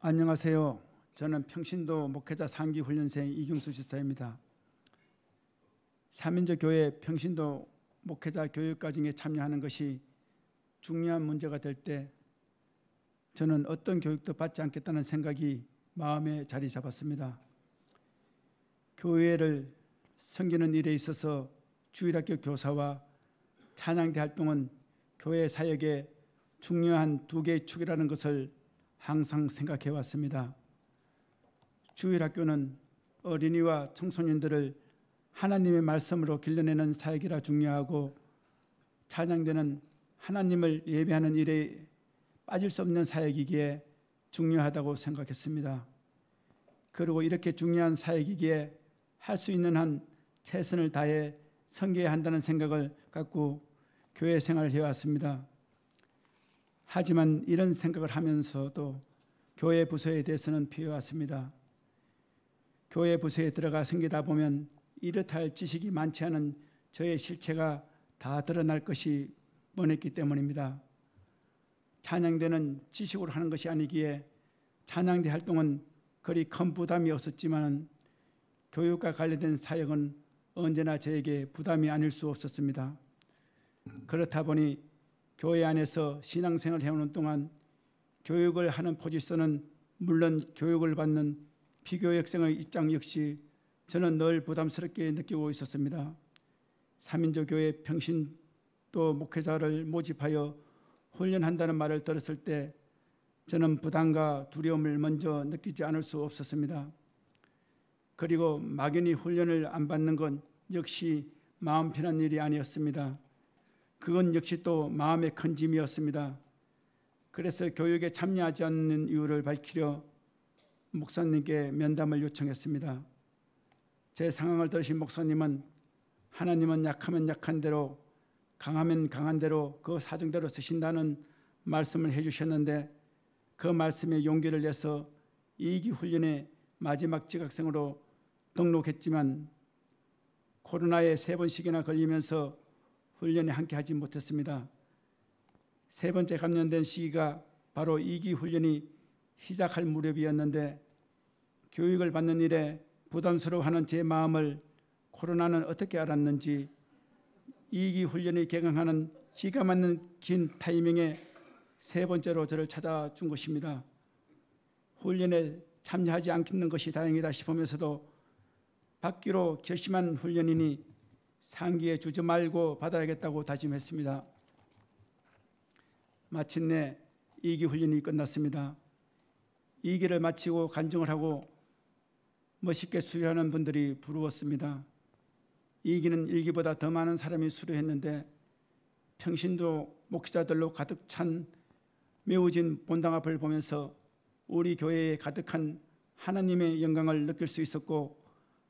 안녕하세요. 저는 평신도 목회자 3기 훈련생 이경수 지사입니다. 삼인조 교회 평신도 목회자 교육과정에 참여하는 것이 중요한 문제가 될 때 저는 어떤 교육도 받지 않겠다는 생각이 마음에 자리 잡았습니다. 교회를 섬기는 일에 있어서 주일학교 교사와 찬양대 활동은 교회 사역의 중요한 두 개의 축이라는 것을 항상 생각해 왔습니다. 주일학교는 어린이와 청소년들을 하나님의 말씀으로 길러내는 사역이라 중요하고, 찬양대는 하나님을 예배하는 일에 빠질 수 없는 사역이기에 중요하다고 생각했습니다. 그리고 이렇게 중요한 사역이기에 할 수 있는 한 최선을 다해 섬겨야 한다는 생각을 갖고 교회 생활을 해왔습니다. 하지만 이런 생각을 하면서도 교회 부서에 대해서는 피해왔습니다. 교회 부서에 들어가 섬기다 보면 이렇다 할 지식이 많지 않은 저의 실체가 다 드러날 것이 뻔했기 때문입니다. 찬양대는 지식으로 하는 것이 아니기에 찬양대 활동은 그리 큰 부담이 없었지만 교육과 관련된 사역은 언제나 저에게 부담이 아닐 수 없었습니다. 그렇다 보니 교회 안에서 신앙생활을 해오는 동안 교육을 하는 포지션은 물론 교육을 받는 비교육생의 입장 역시 저는 늘 부담스럽게 느끼고 있었습니다. 삼인조 교회 평신도 목회자를 모집하여 훈련한다는 말을 들었을 때 저는 부담과 두려움을 먼저 느끼지 않을 수 없었습니다. 그리고 막연히 훈련을 안 받는 건 역시 마음 편한 일이 아니었습니다. 그건 역시 또 마음의 큰 짐이었습니다. 그래서 교육에 참여하지 않는 이유를 밝히려 목사님께 면담을 요청했습니다. 제 상황을 들으신 목사님은 하나님은 약하면 약한 대로, 강하면 강한 대로 그 사정대로 쓰신다는 말씀을 해주셨는데, 그 말씀에 용기를 내서 2기 훈련의 마지막 지각생으로 등록했지만 코로나에 3번씩이나 걸리면서 훈련에 함께하지 못했습니다. 세 번째 감염된 시기가 바로 2기 훈련이 시작할 무렵이었는데, 교육을 받는 일에 부담스러워하는 제 마음을 코로나는 어떻게 알았는지 2기 훈련이 개강하는 기가 막힌 긴 타이밍에 세 번째로 저를 찾아준 것입니다. 훈련에 참여하지 않는 것이 다행이다 싶으면서도 받기로 결심한 훈련이니 상기에 주저 말고 받아야겠다고 다짐했습니다. 마침내 2기 훈련이 끝났습니다. 2기를 마치고 간증을 하고 멋있게 수료하는 분들이 부러웠습니다. 2기는 1기보다 더 많은 사람이 수료했는데 평신도 목회자들로 가득 찬 메워진 본당 앞을 보면서 우리 교회에 가득한 하나님의 영광을 느낄 수 있었고,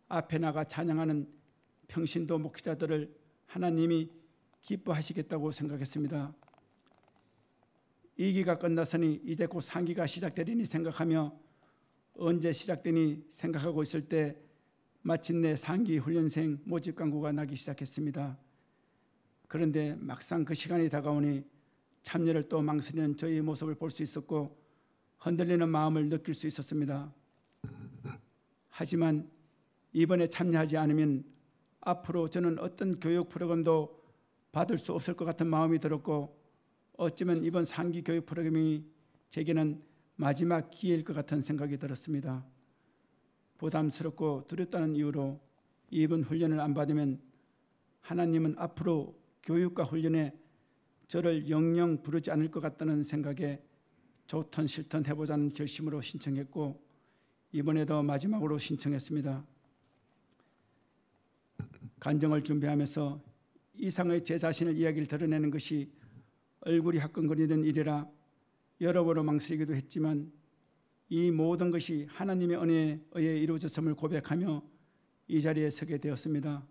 앞에 나가 찬양하는 평신도 목회자들을 하나님이 기뻐하시겠다고 생각했습니다. 2기가 끝났으니 이제 곧 3기가 시작되리니 생각하며 언제 시작되니 생각하고 있을 때 마침내 3기 훈련생 모집 광고가 나기 시작했습니다. 그런데 막상 그 시간이 다가오니 참여를 또 망설이는 저의 모습을 볼 수 있었고 흔들리는 마음을 느낄 수 있었습니다. 하지만 이번에 참여하지 않으면 앞으로 저는 어떤 교육 프로그램도 받을 수 없을 것 같은 마음이 들었고, 어쩌면 이번 3기 교육 프로그램이 제게는 마지막 기회일 것 같은 생각이 들었습니다. 부담스럽고 두렵다는 이유로 이번 훈련을 안 받으면 하나님은 앞으로 교육과 훈련에 저를 영영 부르지 않을 것 같다는 생각에 좋든 싫든 해보자는 결심으로 신청했고, 이번에도 마지막으로 신청했습니다. 간증을 준비하면서 이상의 제 자신의 이야기를 드러내는 것이 얼굴이 화끈거리는 일이라 여러모로 망설이기도 했지만, 이 모든 것이 하나님의 은혜에 의해 이루어졌음을 고백하며 이 자리에 서게 되었습니다.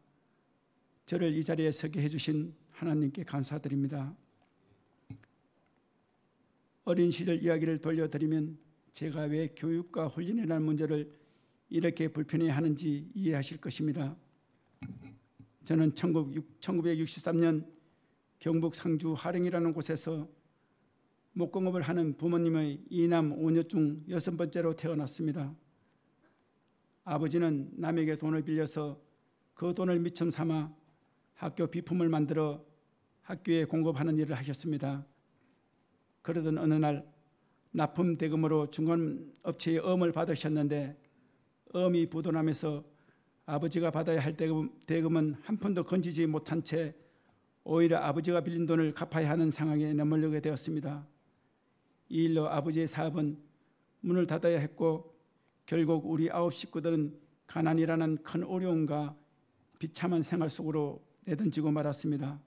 저를 이 자리에 서게 해주신 하나님께 감사드립니다. 어린 시절 이야기를 돌려드리면 제가 왜 교육과 훈련이라는 문제를 이렇게 불편해하는지 이해하실 것입니다. 저는 1963년 경북 상주 하령이라는 곳에서 목공업을 하는 부모님의 2남 5녀 중 6번째로 태어났습니다. 아버지는 남에게 돈을 빌려서 그 돈을 미천 삼아 학교 비품을 만들어 학교에 공급하는 일을 하셨습니다. 그러던 어느 날 납품 대금으로 중간업체의 엄을 받으셨는데 엄이 부도나면서 아버지가 받아야 할 대금은 한 푼도 건지지 못한 채 오히려 아버지가 빌린 돈을 갚아야 하는 상황에 내몰리게 되었습니다. 이 일로 아버지의 사업은 문을 닫아야 했고 결국 우리 9 식구들은 가난이라는 큰 어려움과 비참한 생활 속으로 내던지고 말았습니다.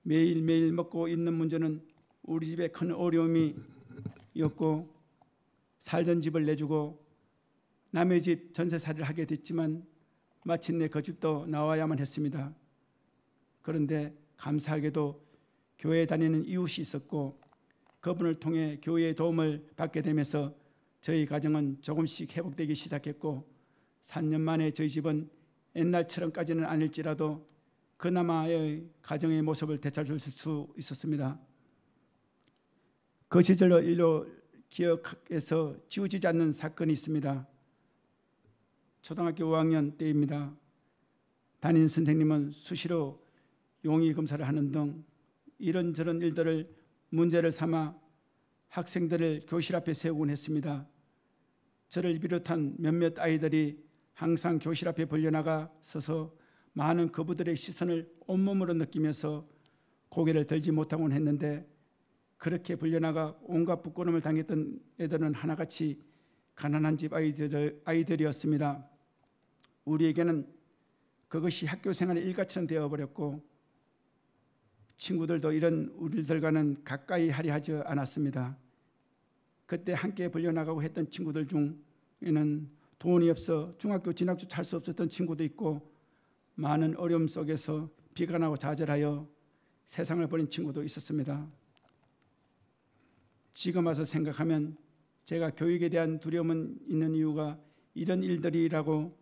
매일매일 먹고 있는 문제는 우리 집의 큰 어려움이었고 살던 집을 내주고 남의 집 전세살이를 하게 됐지만 마침내 그 집도 나와야만 했습니다. 그런데 감사하게도 교회에 다니는 이웃이 있었고 그분을 통해 교회의 도움을 받게 되면서 저희 가정은 조금씩 회복되기 시작했고 3년 만에 저희 집은 옛날처럼까지는 아닐지라도 그나마의 가정의 모습을 되찾을 수 있었습니다. 그 시절로 일로 기억에서 지워지지 않는 사건이 있습니다. 초등학교 5학년 때입니다. 담임 선생님은 수시로 용의 검사를 하는 등 이런저런 일들을 문제를 삼아 학생들을 교실 앞에 세우곤 했습니다. 저를 비롯한 몇몇 아이들이 항상 교실 앞에 벌려나가 서서 많은 그부들의 시선을 온몸으로 느끼면서 고개를 들지 못하곤 했는데 그렇게 불려나가 온갖 부끄러움을 당했던 애들은 하나같이 가난한 집 아이들이었습니다. 우리에게는 그것이 학교 생활의 일과처럼 되어버렸고 친구들도 이런 우리들과는 가까이 하려 하지 않았습니다. 그때 함께 불려나가고 했던 친구들 중에는 돈이 없어 중학교 진학조차 할 수 없었던 친구도 있고 많은 어려움 속에서 비관하고 좌절하여 세상을 버린 친구도 있었습니다. 지금 와서 생각하면 제가 교육에 대한 두려움은 있는 이유가 이런 일들이라고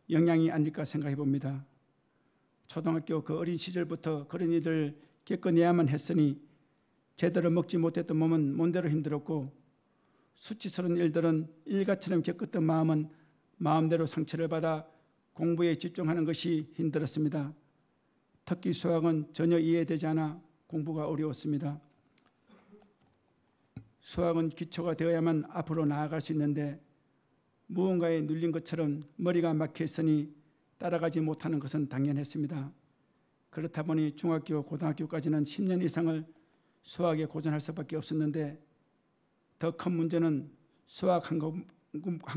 영향이 아닐까 생각해 봅니다. 초등학교 그 어린 시절부터 그런 일을 겪어내야만 했으니 제대로 먹지 못했던 몸은 몸대로 힘들었고 수치스러운 일들은 일가처럼 겪었던 마음은 마음대로 상처를 받아 공부에 집중하는 것이 힘들었습니다. 특히 수학은 전혀 이해되지 않아 공부가 어려웠습니다. 수학은 기초가 되어야만 앞으로 나아갈 수 있는데 무언가에 눌린 것처럼 머리가 막혀 있으니 따라가지 못하는 것은 당연했습니다. 그렇다 보니 중학교, 고등학교까지는 10년 이상을 수학에 고전할 수밖에 없었는데 더 큰 문제는 수학 한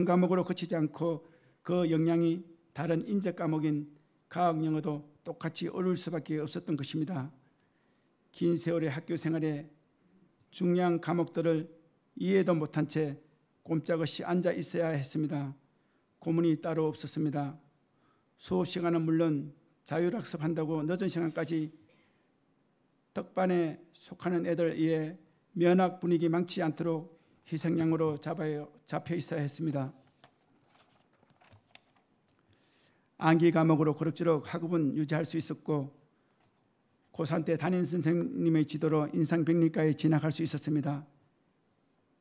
과목으로 그치지 않고 그 영향이 다른 인재 과목인 과학, 영어도 똑같이 어려울 수밖에 없었던 것입니다. 긴 세월의 학교 생활에 중요한 과목들을 이해도 못한 채 꼼짝없이 앉아 있어야 했습니다. 고문이 따로 없었습니다. 수업 시간은 물론 자율학습한다고 늦은 시간까지 덕반에 속하는 애들 위해 면학 분위기 망치지 않도록 희생양으로 잡혀 있어야 했습니다. 암기 과목으로 그럭저럭 학업은 유지할 수 있었고 고3 때 담임 선생님의 지도로 인상병리과에 진학할 수 있었습니다.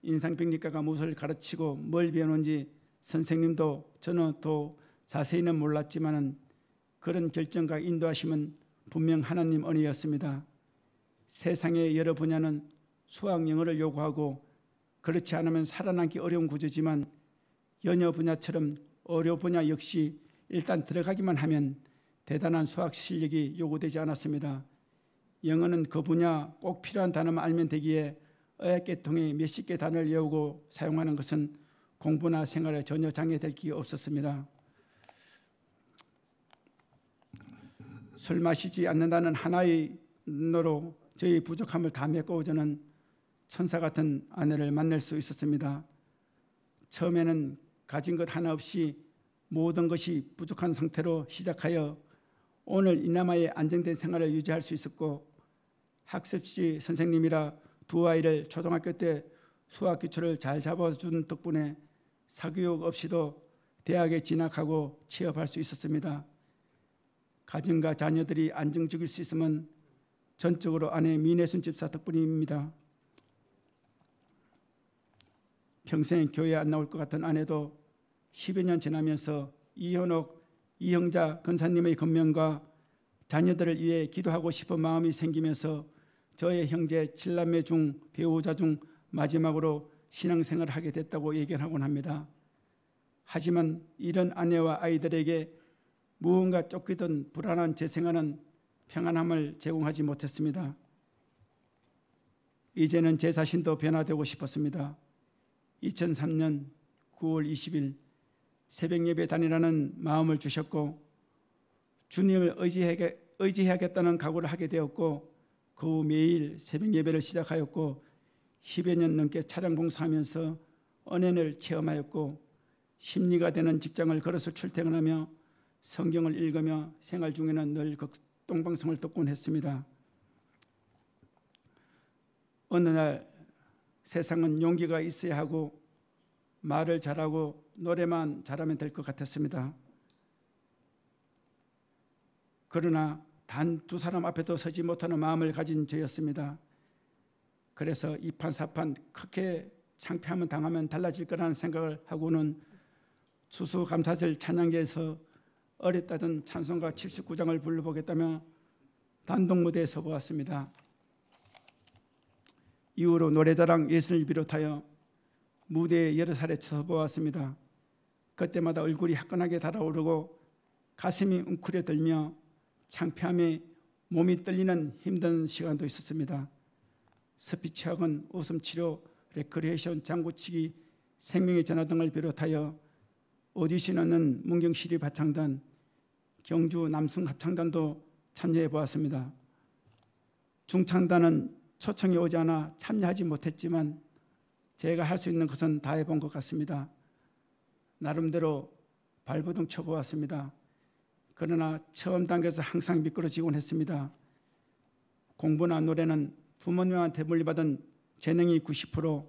인상병리과가 무엇을 가르치고 뭘 배우는지 선생님도 저는 또 자세히는 몰랐지만 그런 결정과 인도하심은 분명 하나님 은혜였습니다. 세상의 여러 분야는 수학, 영어를 요구하고 그렇지 않으면 살아남기 어려운 구조지만 여러 분야처럼 어려 분야 역시 일단 들어가기만 하면 대단한 수학 실력이 요구되지 않았습니다. 영어는 그 분야 꼭 필요한 단어만 알면 되기에 어학계통의 몇십 개 단어를 외우고 사용하는 것은 공부나 생활에 전혀 장애될 게 없었습니다. 술 마시지 않는다는 하나의 너로 저희 부족함을 다 메꿔 저는 천사 같은 아내를 만날 수 있었습니다. 처음에는 가진 것 하나 없이 모든 것이 부족한 상태로 시작하여 오늘 이나마의 안정된 생활을 유지할 수 있었고 학습지 선생님이라 두 아이를 초등학교 때 수학 기초를 잘 잡아준 덕분에 사교육 없이도 대학에 진학하고 취업할 수 있었습니다. 가정과 자녀들이 안정적일 수 있으면 전적으로 아내 민혜순 집사 덕분입니다. 평생 교회에 안 나올 것 같은 아내도 10여 년 지나면서 이현옥 이형자 권사님의 권면과 자녀들을 위해 기도하고 싶은 마음이 생기면서 저의 형제 7남매 중 배우자 중 마지막으로 신앙생활을 하게 됐다고 얘기를 하곤 합니다. 하지만 이런 아내와 아이들에게 무언가 쫓기던 불안한 제 생활은 평안함을 제공하지 못했습니다. 이제는 제 자신도 변화되고 싶었습니다. 2003년 9월 20일 새벽 예배 다니라는 마음을 주셨고 주님을 의지해야겠다는 각오를 하게 되었고 그 후 매일 새벽 예배를 시작하였고 10여 년 넘게 차량 봉사하면서 은혜를 체험하였고 심리가 되는 직장을 걸어서 출퇴근하며 성경을 읽으며 생활 중에는 늘 극동방송을 듣곤 했습니다. 어느 날 세상은 용기가 있어야 하고 말을 잘하고 노래만 잘하면 될 것 같았습니다. 그러나 단 두 사람 앞에도 서지 못하는 마음을 가진 저였습니다. 그래서 이판사판 크게 창피함을 당하면 달라질 거라는 생각을 하고는 추수감사절 찬양계에서 어렸다던 찬송가 79장을 불러보겠다며 단독무대에 서보았습니다. 이후로 노래자랑 예선을 비롯하여 무대에 여러 차례 서보았습니다. 그때마다 얼굴이 화끈하게 달아오르고 가슴이 웅크려들며 창피함에 몸이 떨리는 힘든 시간도 있었습니다. 스피치학원, 웃음치료, 레크리에이션, 장구치기, 생명의 전화 등을 비롯하여 오디션하는 문경시립 합창단, 경주 남승 합창단도 참여해 보았습니다. 중창단은 초청이 오지 않아 참여하지 못했지만 제가 할 수 있는 것은 다 해본 것 같습니다. 나름대로 발버둥 쳐보았습니다. 그러나 처음 단계에서 항상 미끄러지곤 했습니다. 공부나 노래는 부모님한테 물려받은 재능이 90%,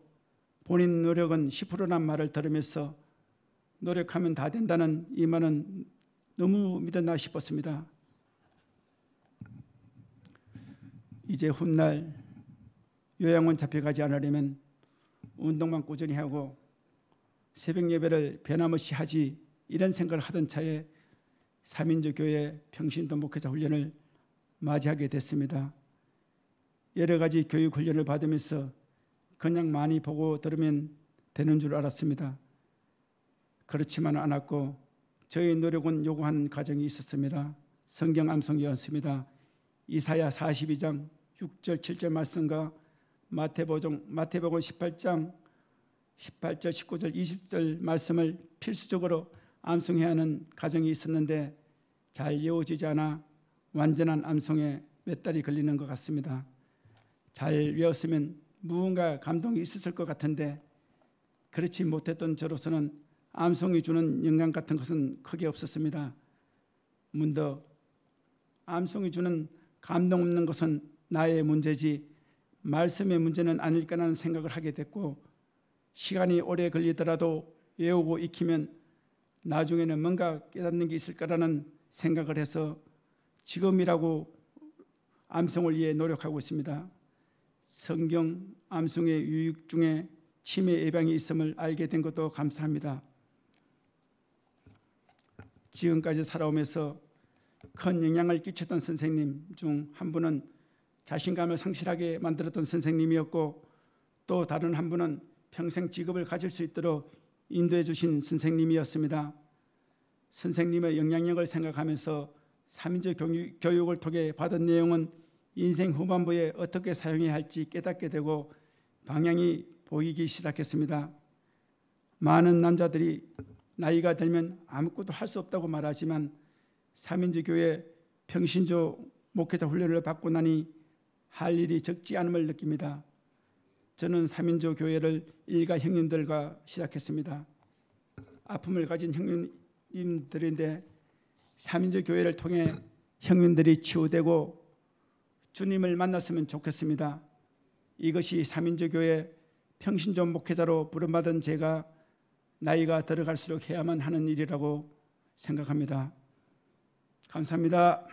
본인 노력은 10%란 말을 들으면서 노력하면 다 된다는 이 말은 너무 믿었나 싶었습니다. 이제 훗날 요양원 잡혀가지 않으려면 운동만 꾸준히 하고 새벽 예배를 변함없이 하지, 이런 생각을 하던 차에 3인조 교회 평신도 목회자 훈련을 맞이하게 됐습니다. 여러 가지 교육 훈련을 받으면서 그냥 많이 보고 들으면 되는 줄 알았습니다. 그렇지만 않았고 저희 노력은 요구하는 과정이 있었습니다. 성경 암송이었습니다. 이사야 42장 6절 7절 말씀과 마태복음 18장 18절 19절 20절 말씀을 필수적으로 암송해야 하는 과정이 있었는데 잘 이어지지 않아 완전한 암송에 몇 달이 걸리는 것 같습니다. 잘 외웠으면 무언가 감동이 있었을 것 같은데 그렇지 못했던 저로서는 암송이 주는 영감 같은 것은 크게 없었습니다. 문득 암송이 주는 감동 없는 것은 나의 문제지 말씀의 문제는 아닐 거라는 생각을 하게 됐고, 시간이 오래 걸리더라도 외우고 익히면 나중에는 뭔가 깨닫는 게 있을 거라는 생각을 해서 지금이라고 암송을 위해 노력하고 있습니다. 성경 암송의 유익 중에 치매 예방이 있음을 알게 된 것도 감사합니다. 지금까지 살아오면서 큰 영향을 끼쳤던 선생님 중 한 분은 자신감을 상실하게 만들었던 선생님이었고, 또 다른 한 분은 평생 직업을 가질 수 있도록 인도해 주신 선생님이었습니다. 선생님의 영향력을 생각하면서 3인조 교육을 통해 받은 내용은 인생 후반부에 어떻게 사용해야 할지 깨닫게 되고 방향이 보이기 시작했습니다. 많은 남자들이 나이가 들면 아무것도 할 수 없다고 말하지만 3인조 교회 평신조 목회자 훈련을 받고 나니 할 일이 적지 않음을 느낍니다. 저는 3인조 교회를 일가 형님들과 시작했습니다. 아픔을 가진 형님들인데 3인조 교회를 통해 형님들이 치유되고 주님을 만났으면 좋겠습니다. 이것이 3인조 교회 평신조 목회자로 부름받은 제가 나이가 들어갈수록 해야만 하는 일이라고 생각합니다. 감사합니다.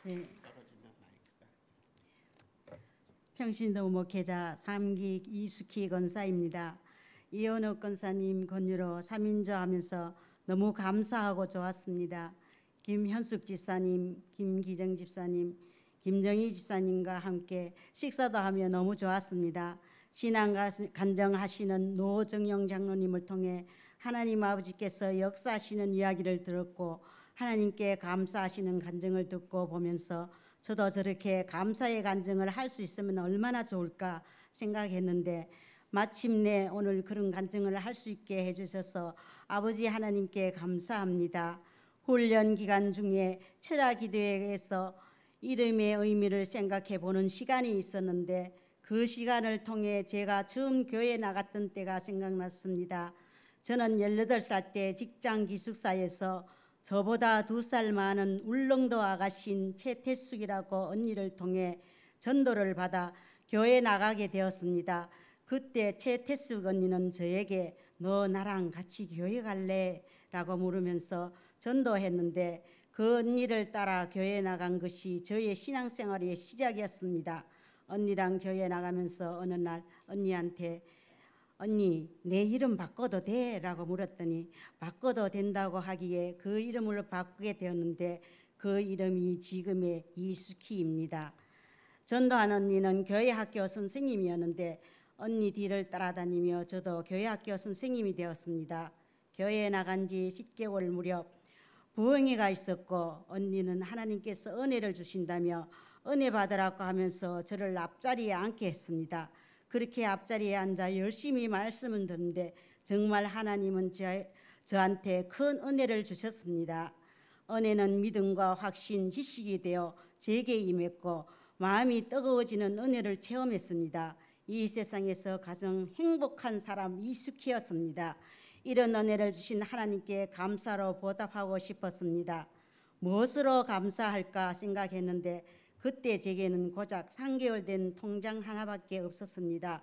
네. 평신도 목회자 3기 이숙희 권사입니다. 이현옥 권사님 권유로 3인조 하면서 너무 감사하고 좋았습니다. 김현숙 집사님, 김기정 집사님, 김정희 집사님과 함께 식사도 하며 너무 좋았습니다. 신앙 간증하시는 노정영 장로님을 통해 하나님 아버지께서 역사하시는 이야기를 들었고 하나님께 감사하시는 간증을 듣고 보면서 저도 저렇게 감사의 간증을 할 수 있으면 얼마나 좋을까 생각했는데 마침내 오늘 그런 간증을 할 수 있게 해주셔서 아버지 하나님께 감사합니다. 훈련 기간 중에 철야 기도회에서 이름의 의미를 생각해 보는 시간이 있었는데 그 시간을 통해 제가 처음 교회에 나갔던 때가 생각났습니다. 저는 18살 때 직장 기숙사에서 저보다 2살 많은 울릉도 아가씨인 최태숙이라고 언니를 통해 전도를 받아 교회에 나가게 되었습니다. 그때 최태숙 언니는 저에게 너 나랑 같이 교회 갈래? 라고 물으면서 전도했는데 그 언니를 따라 교회에 나간 것이 저의 신앙생활의 시작이었습니다. 언니랑 교회 나가면서 어느 날 언니한테 언니 내 이름 바꿔도 돼? 라고 물었더니 바꿔도 된다고 하기에 그 이름으로 바꾸게 되었는데 그 이름이 지금의 이숙희입니다. 전도한 언니는 교회 학교 선생님이었는데 언니 뒤를 따라다니며 저도 교회 학교 선생님이 되었습니다. 교회에 나간 지 10개월 무렵 부흥회가 있었고 언니는 하나님께서 은혜를 주신다며 은혜 받으라고 하면서 저를 앞자리에 앉게 했습니다. 그렇게 앞자리에 앉아 열심히 말씀을 듣는데 정말 하나님은 저한테 큰 은혜를 주셨습니다. 은혜는 믿음과 확신, 지식이 되어 제게 임했고 마음이 뜨거워지는 은혜를 체험했습니다. 이 세상에서 가장 행복한 사람 이숙희였습니다. 이런 은혜를 주신 하나님께 감사로 보답하고 싶었습니다. 무엇으로 감사할까 생각했는데 그때 제게는 고작 3개월 된 통장 하나밖에 없었습니다.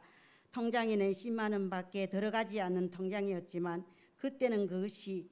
통장에는 10만 원밖에 들어가지 않는 통장이었지만 그때는 그것이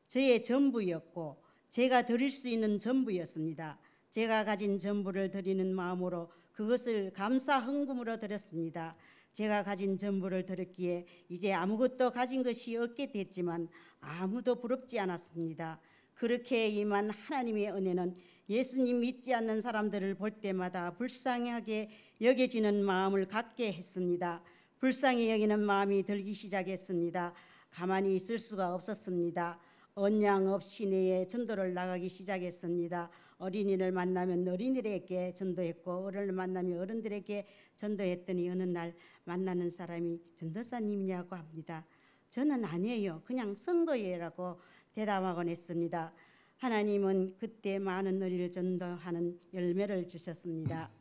저의 전부였고 제가 드릴 수 있는 전부였습니다. 제가 가진 전부를 드리는 마음으로 그것을 감사 헌금으로 드렸습니다. 제가 가진 전부를 드렸기에 이제 아무것도 가진 것이 없게 됐지만 아무도 부럽지 않았습니다. 그렇게 임한 하나님의 은혜는 예수님 믿지 않는 사람들을 볼 때마다 불쌍하게 여겨지는 마음을 갖게 했습니다. 불쌍히 여기는 마음이 들기 시작했습니다. 가만히 있을 수가 없었습니다. 언양 없이 내에 전도를 나가기 시작했습니다. 어린이를 만나면 어린이들에게 전도했고 어른을 만나면 어른들에게 전도했더니 어느 날 만나는 사람이 전도사님이냐고 합니다. 저는 아니에요. 그냥 성도예라고 대답하곤 했습니다. 하나님은 그때 많은 어린이를 전도하는 열매를 주셨습니다.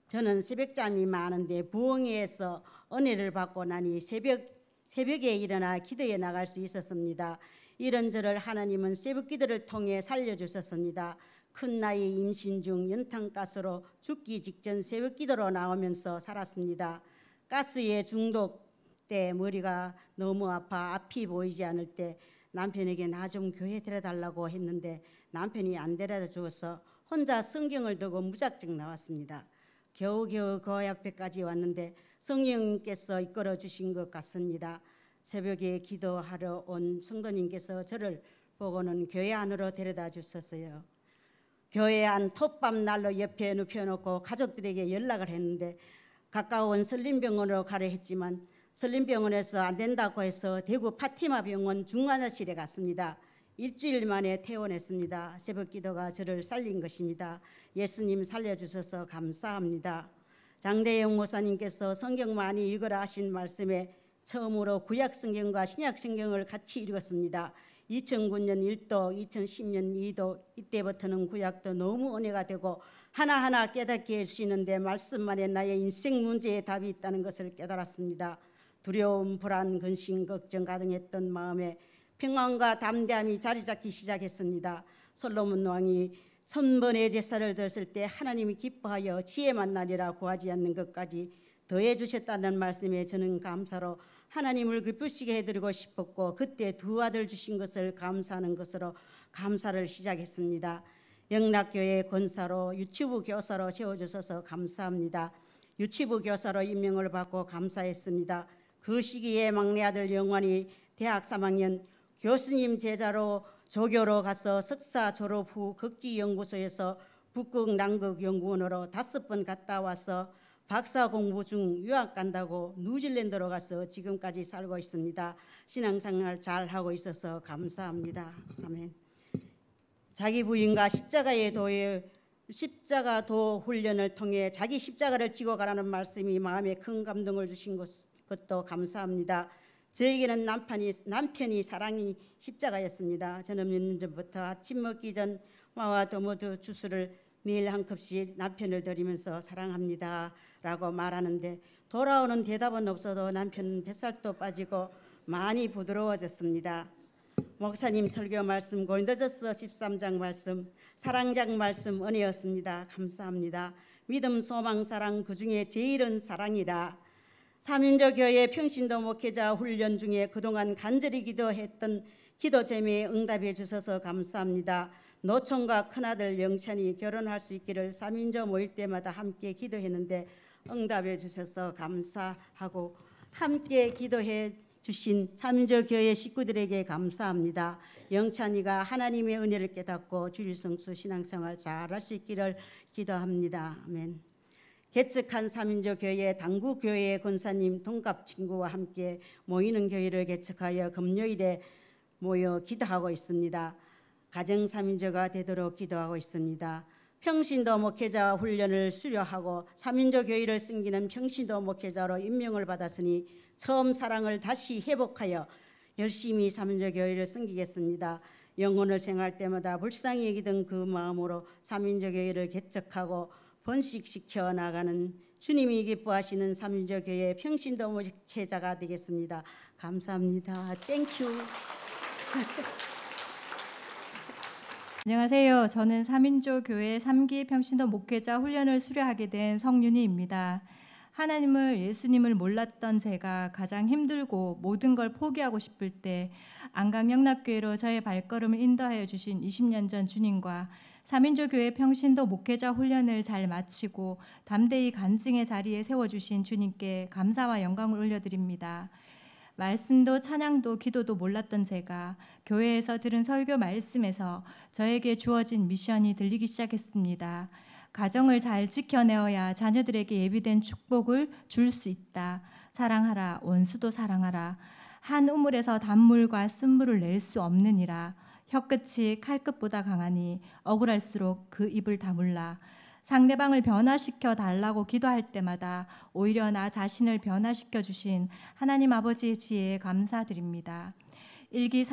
저는 새벽잠이 많은데 부흥회에서 은혜를 받고 나니 새벽에 일어나 기도에 나갈 수 있었습니다. 이런 저를 하나님은 새벽 기도를 통해 살려주셨습니다. 큰 나이 임신 중 연탄가스로 죽기 직전 새벽 기도로 나오면서 살았습니다. 가스에 중독 때 머리가 너무 아파 앞이 보이지 않을 때 남편에게 나 좀 교회 데려달라고 했는데 남편이 안 데려다 주어서 혼자 성경을 두고 무작정 나왔습니다. 겨우겨우 그 앞에까지 왔는데 성령님께서 이끌어 주신 것 같습니다. 새벽에 기도하러 온 성도님께서 저를 보고는 교회 안으로 데려다 주셨어요. 교회 안 톱밥 난로 옆에 눕혀놓고 가족들에게 연락을 했는데 가까운 설림병원으로 가려 했지만 설림병원에서 안 된다고 해서 대구 파티마 병원 중환자실에 갔습니다. 일주일 만에 퇴원했습니다. 새벽 기도가 저를 살린 것입니다. 예수님 살려주셔서 감사합니다. 장대영 목사님께서 성경 많이 읽으라 하신 말씀에 처음으로 구약 성경과 신약 성경을 같이 읽었습니다. 2009년 1도, 2010년 2도, 이때부터는 구약도 너무 은혜가 되고 하나하나 깨닫게 해주시는데 말씀만에 나의 인생 문제에 답이 있다는 것을 깨달았습니다. 두려움, 불안, 근심, 걱정 가득했던 마음에 평안과 담대함이 자리 잡기 시작했습니다. 솔로몬 왕이 1000번의 제사를 드렸을 때 하나님이 기뻐하여 지혜 만나리라 구하지 않는 것까지 더해 주셨다는 말씀에 저는 감사로 하나님을 기쁘시게 해드리고 싶었고 그때 두 아들 주신 것을 감사하는 것으로 감사를 시작했습니다. 영락교회 권사로 유치부 교사로 세워주셔서 감사합니다. 유치부 교사로 임명을 받고 감사했습니다. 그 시기에 막내 아들 영환이 대학 3학년 교수님 제자로 조교로 가서 석사 졸업 후 극지연구소에서 북극 남극 연구원으로 5번 갔다 와서 박사 공부 중 유학 간다고 뉴질랜드로 가서 지금까지 살고 있습니다. 신앙생활 잘 하고 있어서 감사합니다. 아멘. 자기 부인과 십자가 도 훈련을 통해 자기 십자가를 지고 가라는 말씀이 마음에 큰 감동을 주신 것도 감사합니다. 저에게는 남편이 사랑이 십자가였습니다. 저는 몇 년 전부터 아침 먹기 전 마와 도모드 주스를 매일 한 컵씩 남편을 드리면서 사랑합니다 라고 말하는데 돌아오는 대답은 없어도 남편은 뱃살도 빠지고 많이 부드러워졌습니다. 목사님 설교 말씀, 고린도전서 13장 말씀, 사랑장 말씀 은혜였습니다. 감사합니다. 믿음, 소망, 사랑 그중에 제일은 사랑이라. 삼인조 교회 평신도 목회자 훈련 중에 그동안 간절히 기도했던 기도 제매에 응답해 주셔서 감사합니다. 노총과 큰아들 영찬이 결혼할 수 있기를 삼인조 모일 때마다 함께 기도했는데 응답해 주셔서 감사하고 함께 기도해 주신 삼인조 교회 식구들에게 감사합니다. 영찬이가 하나님의 은혜를 깨닫고 주일성수 신앙생활 잘할 수 있기를 기도합니다. 아멘. 개척한 삼인조 교회 당구교회 권사님 동갑 친구와 함께 모이는 교회를 개척하여 금요일에 모여 기도하고 있습니다. 가정 삼인조가 되도록 기도하고 있습니다. 평신도 목회자 훈련을 수료하고 삼인조 교회를 섬기는 평신도 목회자로 임명을 받았으니 처음 사랑을 다시 회복하여 열심히 삼인조 교회를 섬기겠습니다. 영혼을 생할 때마다 불쌍히 여기던 그 마음으로 삼인조 교회를 개척하고 번식시켜 나가는 주님이 기뻐하시는 삼인조 교회 평신도 목회자가 되겠습니다. 감사합니다. 땡큐. 안녕하세요. 저는 삼인조 교회 3기 평신도 목회자 훈련을 수료하게 된 성윤희입니다. 하나님을 예수님을 몰랐던 제가 가장 힘들고 모든 걸 포기하고 싶을 때 안강영락교회로 저의 발걸음을 인도하여 주신 20년 전 주님과 삼인조 교회 평신도 목회자 훈련을 잘 마치고 담대히 간증의 자리에 세워주신 주님께 감사와 영광을 올려드립니다. 말씀도 찬양도 기도도 몰랐던 제가 교회에서 들은 설교 말씀에서 저에게 주어진 미션이 들리기 시작했습니다. 가정을 잘 지켜내어야 자녀들에게 예비된 축복을 줄 수 있다. 사랑하라, 원수도 사랑하라. 한 우물에서 단물과 쓴물을 낼 수 없느니라. 혀끝이 칼끝보다 강하니 억울할수록 그 입을 다물라. 상대방을 변화시켜 달라고 기도할 때마다 오히려 나 자신을 변화시켜 주신 하나님 아버지의 지혜에 감사드립니다. 1기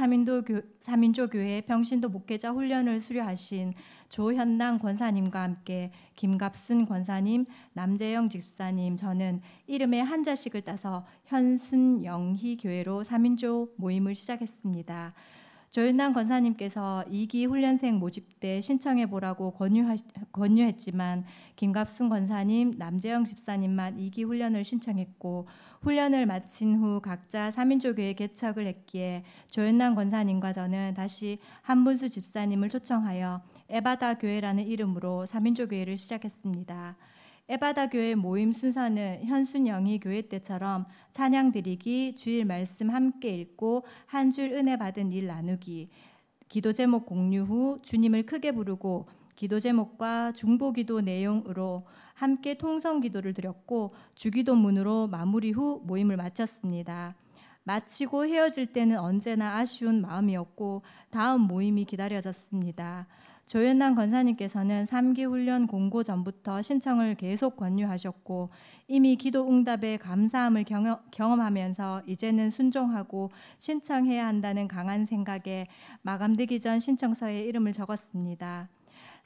삼인조 교회 평신도 목회자 훈련을 수료하신 조현랑 권사님과 함께 김갑순 권사님, 남재영 집사님, 저는 이름에 한자씩을 따서 현순영희 교회로 삼인조 모임을 시작했습니다. 조윤남 권사님께서 2기 훈련생 모집 때 신청해 보라고 권유했지만 김갑순 권사님, 남재영 집사님만 2기 훈련을 신청했고 훈련을 마친 후 각자 3인조 교회 개척을 했기에 조윤남 권사님과 저는 다시 한분수 집사님을 초청하여 에바다 교회라는 이름으로 3인조 교회를 시작했습니다. 에바다 교회 모임 순서는 현순영희 교회 때처럼 찬양 드리기, 주일 말씀 함께 읽고 한 줄 은혜 받은 일 나누기, 기도 제목 공유 후 주님을 크게 부르고 기도 제목과 중보기도 내용으로 함께 통성 기도를 드렸고 주기도문으로 마무리 후 모임을 마쳤습니다. 마치고 헤어질 때는 언제나 아쉬운 마음이었고 다음 모임이 기다려졌습니다. 조현남 권사님께서는 3기 훈련 공고 전부터 신청을 계속 권유하셨고 이미 기도 응답에 감사함을 경험하면서 이제는 순종하고 신청해야 한다는 강한 생각에 마감되기 전 신청서에 이름을 적었습니다.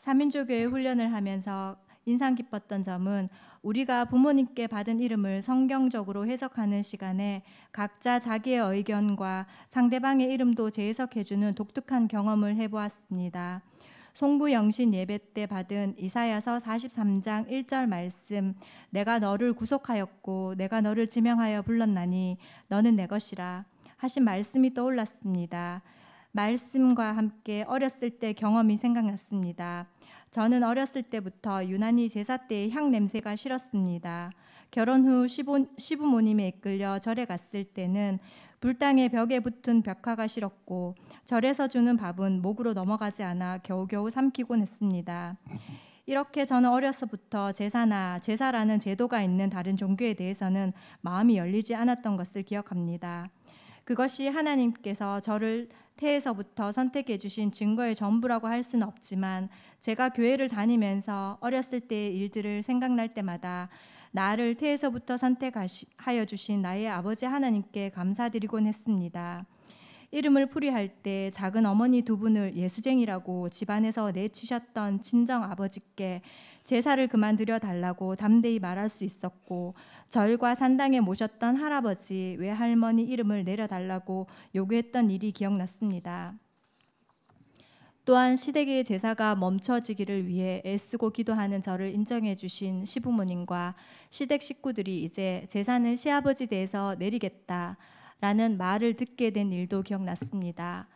3인조 교회 훈련을 하면서 인상 깊었던 점은 우리가 부모님께 받은 이름을 성경적으로 해석하는 시간에 각자 자기의 의견과 상대방의 이름도 재해석해주는 독특한 경험을 해보았습니다. 송부영신 예배 때 받은 이사야서 43장 1절 말씀, 내가 너를 구속하였고 내가 너를 지명하여 불렀나니 너는 내 것이라 하신 말씀이 떠올랐습니다. 말씀과 함께 어렸을 때 경험이 생각났습니다. 저는 어렸을 때부터 유난히 제사 때의 향 냄새가 싫었습니다. 결혼 후 시부모님에 이끌려 절에 갔을 때는 불당의 벽에 붙은 벽화가 싫었고 절에서 주는 밥은 목으로 넘어가지 않아 겨우겨우 삼키곤 했습니다. 이렇게 저는 어려서부터 제사라는 제도가 있는 다른 종교에 대해서는 마음이 열리지 않았던 것을 기억합니다. 그것이 하나님께서 저를 태에서부터 선택해 주신 증거의 전부라고 할 수는 없지만 제가 교회를 다니면서 어렸을 때의 일들을 생각날 때마다 나를 태에서부터 선택하여 주신 나의 아버지 하나님께 감사드리곤 했습니다. 이름을 풀이할 때 작은 어머니 두 분을 예수쟁이라고 집안에서 내치셨던 친정 아버지께 제사를 그만드려 달라고 담대히 말할 수 있었고, 절과 산당에 모셨던 할아버지, 외할머니 이름을 내려달라고 요구했던 일이 기억났습니다. 또한 시댁의 제사가 멈춰지기를 위해 애쓰고 기도하는 저를 인정해 주신 시부모님과 시댁 식구들이 이제 제사는 시아버지 댁에서 내리겠다라는 말을 듣게 된 일도 기억났습니다.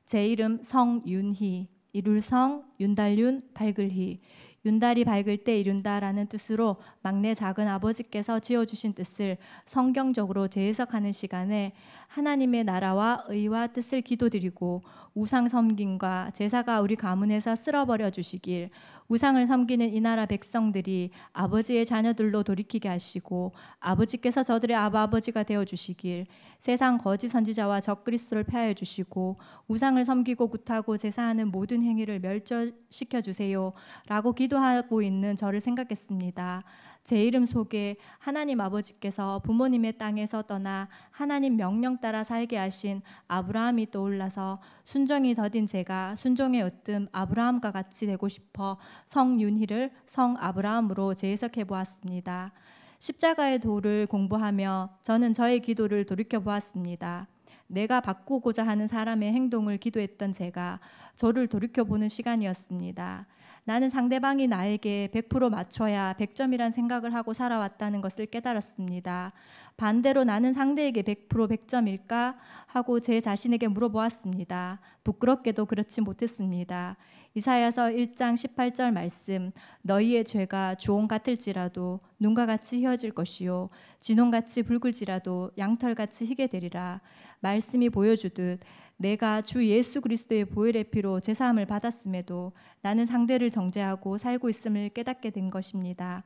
제 이름 성윤희, 이룰성, 윤달윤, 밝을희. 윤달이 밝을 때 이룬다라는 뜻으로 막내 작은 아버지께서 지어주신 뜻을 성경적으로 재해석하는 시간에 하나님의 나라와 의와 뜻을 기도드리고 우상 섬김과 제사가 우리 가문에서 쓸어버려 주시길, 우상을 섬기는 이 나라 백성들이 아버지의 자녀들로 돌이키게 하시고 아버지께서 저들의 아버지가 되어 주시길, 세상 거짓 선지자와 적그리스도를 폐하여 주시고 우상을 섬기고 굿하고 제사하는 모든 행위를 멸절시켜 주세요 라고 기도하고 있는 저를 생각했습니다. 제 이름 속에 하나님 아버지께서 부모님의 땅에서 떠나 하나님 명령 따라 살게 하신 아브라함이 떠올라서 순종이 더딘 제가 순종의 으뜸 아브라함과 같이 되고 싶어 성윤희를 성아브라함으로 재해석해 보았습니다. 십자가의 도를 공부하며 저는 저의 기도를 돌이켜 보았습니다. 내가 바꾸고자 하는 사람의 행동을 기도했던 제가 저를 돌이켜보는 시간이었습니다. 나는 상대방이 나에게 100% 맞춰야 100점이란 생각을 하고 살아왔다는 것을 깨달았습니다. 반대로 나는 상대에게 100% 100점일까 하고 제 자신에게 물어보았습니다. 부끄럽게도 그렇지 못했습니다. 이사야서 1장 18절 말씀, 너희의 죄가 주홍 같을지라도 눈과 같이 휘어질 것이요 진홍같이 붉을지라도 양털같이 희게 되리라. 말씀이 보여주듯 내가 주 예수 그리스도의 보혈의 피로 제사함을 받았음에도 나는 상대를 정죄하고 살고 있음을 깨닫게 된 것입니다.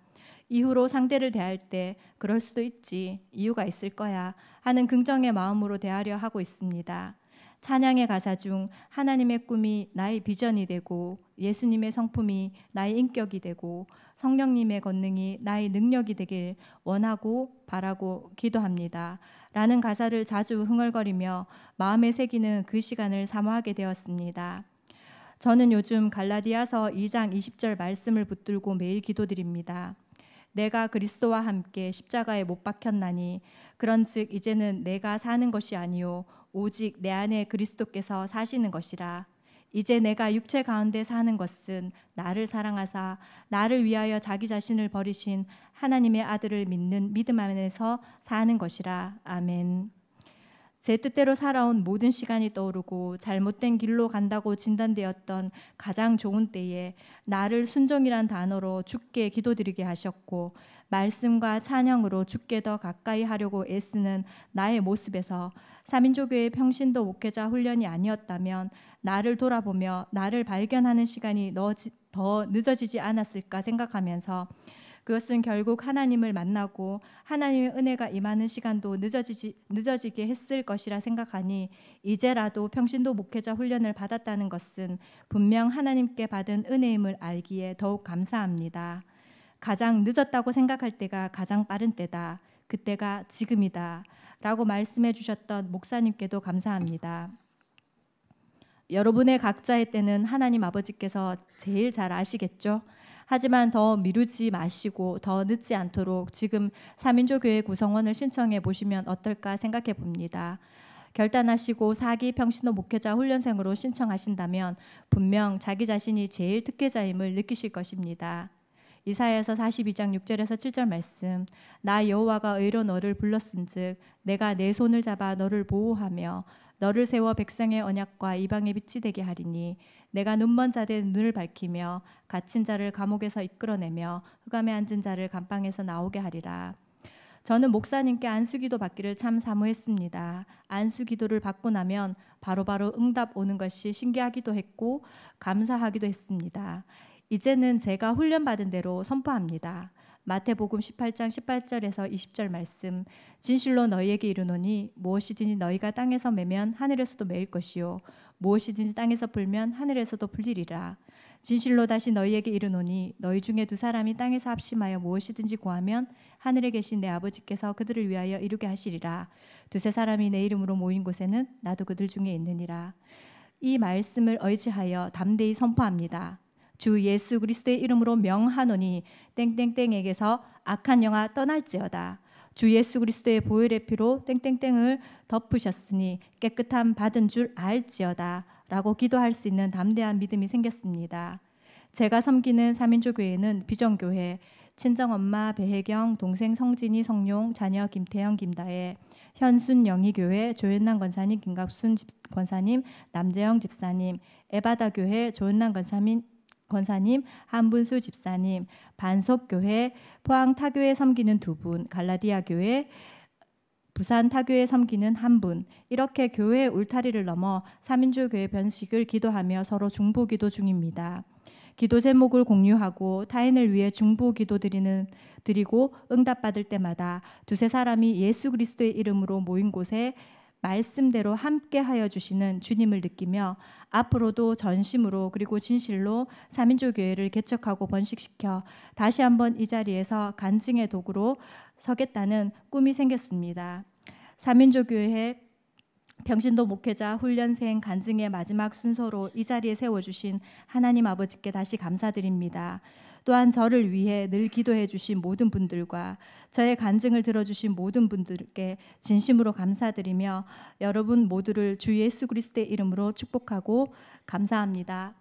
이후로 상대를 대할 때 그럴 수도 있지, 이유가 있을 거야 하는 긍정의 마음으로 대하려 하고 있습니다. 찬양의 가사 중 하나님의 꿈이 나의 비전이 되고 예수님의 성품이 나의 인격이 되고 성령님의 권능이 나의 능력이 되길 원하고 바라고 기도합니다 라는 가사를 자주 흥얼거리며 마음에 새기는 그 시간을 사모하게 되었습니다. 저는 요즘 갈라디아서 2장 20절 말씀을 붙들고 매일 기도드립니다. 내가 그리스도와 함께 십자가에 못 박혔나니 그런즉 이제는 내가 사는 것이 아니요 오직 내 안에 그리스도께서 사시는 것이라. 이제 내가 육체 가운데 사는 것은 나를 사랑하사 나를 위하여 자기 자신을 버리신 하나님의 아들을 믿는 믿음 안에서 사는 것이라. 아멘. 제 뜻대로 살아온 모든 시간이 떠오르고 잘못된 길로 간다고 진단되었던 가장 좋은 때에 나를 순종이란 단어로 주께 기도드리게 하셨고 말씀과 찬양으로 주께 더 가까이 하려고 애쓰는 나의 모습에서 3인조교회 평신도 목회자 훈련이 아니었다면 나를 돌아보며 나를 발견하는 시간이 더 늦어지지 않았을까 생각하면서 그것은 결국 하나님을 만나고 하나님의 은혜가 임하는 시간도 늦어지게 했을 것이라 생각하니 이제라도 평신도 목회자 훈련을 받았다는 것은 분명 하나님께 받은 은혜임을 알기에 더욱 감사합니다. 가장 늦었다고 생각할 때가 가장 빠른 때다. 그때가 지금이다. 라고 말씀해 주셨던 목사님께도 감사합니다. 여러분의 각자의 때는 하나님 아버지께서 제일 잘 아시겠죠? 하지만 더 미루지 마시고 더 늦지 않도록 지금 3인조 교회 구성원을 신청해 보시면 어떨까 생각해 봅니다. 결단하시고 4기 평신도 목회자 훈련생으로 신청하신다면 분명 자기 자신이 제일 특혜자임을 느끼실 것입니다. 이사야서 42장 6절에서 7절 말씀, 나 여호와가 의로 너를 불렀은즉 내가 내 손을 잡아 너를 보호하며 너를 세워 백성의 언약과 이방의 빛이 되게 하리니 내가 눈먼 자들의 눈을 밝히며 갇힌 자를 감옥에서 이끌어내며 흑암에 앉은 자를 감방에서 나오게 하리라. 저는 목사님께 안수기도 받기를 참 사모했습니다. 안수기도를 받고 나면 바로바로 응답 오는 것이 신기하기도 했고 감사하기도 했습니다. 이제는 제가 훈련받은 대로 선포합니다. 마태복음 18장 18절에서 20절 말씀, 진실로 너희에게 이르노니 무엇이든지 너희가 땅에서 매면 하늘에서도 매일 것이요 무엇이든지 땅에서 풀면 하늘에서도 풀리리라. 진실로 다시 너희에게 이르노니 너희 중에 두 사람이 땅에서 합심하여 무엇이든지 구하면 하늘에 계신 내 아버지께서 그들을 위하여 이루게 하시리라. 두세 사람이 내 이름으로 모인 곳에는 나도 그들 중에 있느니라. 이 말씀을 의지하여 담대히 선포합니다. 주 예수 그리스도의 이름으로 명하노니 땡땡땡에게서 악한 영아 떠날지어다. 주 예수 그리스도의 보혈의 피로 땡땡땡을 덮으셨으니 깨끗함 받은 줄 알지어다 라고 기도할 수 있는 담대한 믿음이 생겼습니다. 제가 섬기는 3인조 교회는 비전교회, 친정엄마 배혜경, 동생 성진이, 성용, 자녀 김태영, 김다혜, 현순 영희교회, 조현남 권사님, 김갑순 권사님, 남재영 집사님, 에바다교회, 조현남 권사님, 한분수 집사님, 반석교회, 포항 타교회 섬기는 2분, 갈라디아 교회, 부산 타교회 섬기는 1분, 이렇게 교회의 울타리를 넘어 3인조 교회 변식을 기도하며 서로 중보기도 중입니다. 기도 제목을 공유하고 타인을 위해 중보기도 드리고 응답받을 때마다 두세 사람이 예수 그리스도의 이름으로 모인 곳에 말씀대로 함께하여 주시는 주님을 느끼며 앞으로도 전심으로 그리고 진실로 3인조 교회를 개척하고 번식시켜 다시 한번 이 자리에서 간증의 도구로 서겠다는 꿈이 생겼습니다. 3인조 교회 평신도 목회자 훈련생 간증의 마지막 순서로 이 자리에 세워주신 하나님 아버지께 다시 감사드립니다. 또한 저를 위해 늘 기도해 주신 모든 분들과 저의 간증을 들어주신 모든 분들께 진심으로 감사드리며 여러분 모두를 주 예수 그리스도의 이름으로 축복하고 감사합니다.